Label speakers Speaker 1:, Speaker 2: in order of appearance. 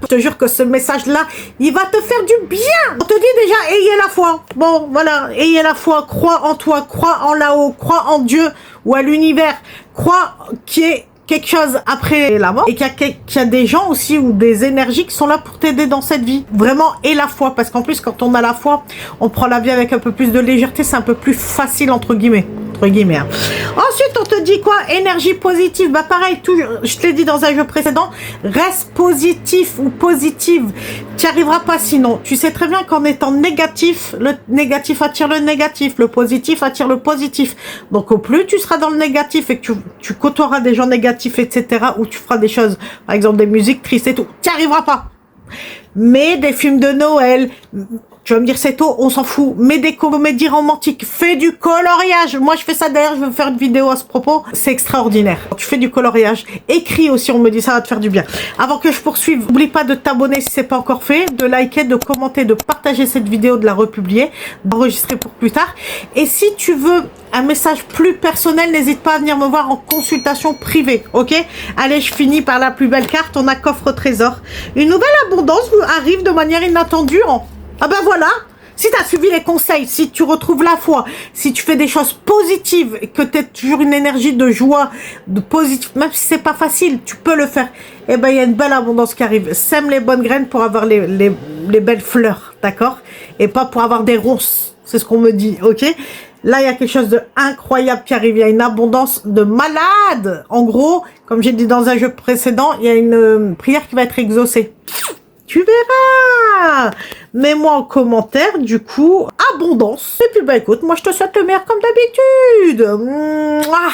Speaker 1: Je te jure que ce message-là, il va te faire du bien. On te dit déjà, ayez la foi. Bon, voilà, ayez la foi, crois en toi, crois en là-haut, crois en Dieu ou à l'univers, crois qu'il y ait quelque chose après la mort et qu'il y a des gens aussi ou des énergies qui sont là pour t'aider dans cette vie. Vraiment, et la foi, parce qu'en plus, quand on a la foi, on prend la vie avec un peu plus de légèreté, c'est un peu plus facile, entre guillemets. Hein. Ensuite, on te dit quoi? Énergie positive. Bah pareil, je te l'ai dit dans un jeu précédent, reste positif ou positive. Tu n'y arriveras pas sinon. Tu sais très bien qu'en étant négatif, le négatif attire le négatif, le positif attire le positif. Donc au plus tu seras dans le négatif et que tu côtoieras des gens négatifs, etc., ou tu feras des choses, par exemple des musiques tristes et tout, tu n'y arriveras pas. Mais des films de Noël, tu vas me dire c'est tôt, on s'en fout. Mais des comédies romantiques, fais du coloriage. Moi je fais ça d'ailleurs, je vais faire une vidéo à ce propos. C'est extraordinaire. Tu fais du coloriage. Écris aussi, on me dit ça va te faire du bien. Avant que je poursuive, n'oublie pas de t'abonner si c'est pas encore fait, de liker, de commenter, de partager cette vidéo, de la republier, d'enregistrer pour plus tard. Et si tu veux un message plus personnel, n'hésite pas à venir me voir en consultation privée, ok? Allez, je finis par la plus belle carte. On a coffre trésor. Une nouvelle abondance arrive de manière inattendue. Ah ben voilà, si tu as suivi les conseils, si tu retrouves la foi, si tu fais des choses positives et que tu as toujours une énergie de joie, de positif, même si c'est pas facile, tu peux le faire. Eh ben il y a une belle abondance qui arrive. Sème les bonnes graines pour avoir les belles fleurs, d'accord? Et pas pour avoir des ronces, c'est ce qu'on me dit, ok? Là, il y a quelque chose d'incroyable qui arrive. Il y a une abondance de malade. En gros, comme j'ai dit dans un jeu précédent, il y a une prière qui va être exaucée. Tu verras. Mets-moi en commentaire, du coup, abondance. Et puis, bah écoute, moi, je te souhaite le meilleur comme d'habitude. Mouah.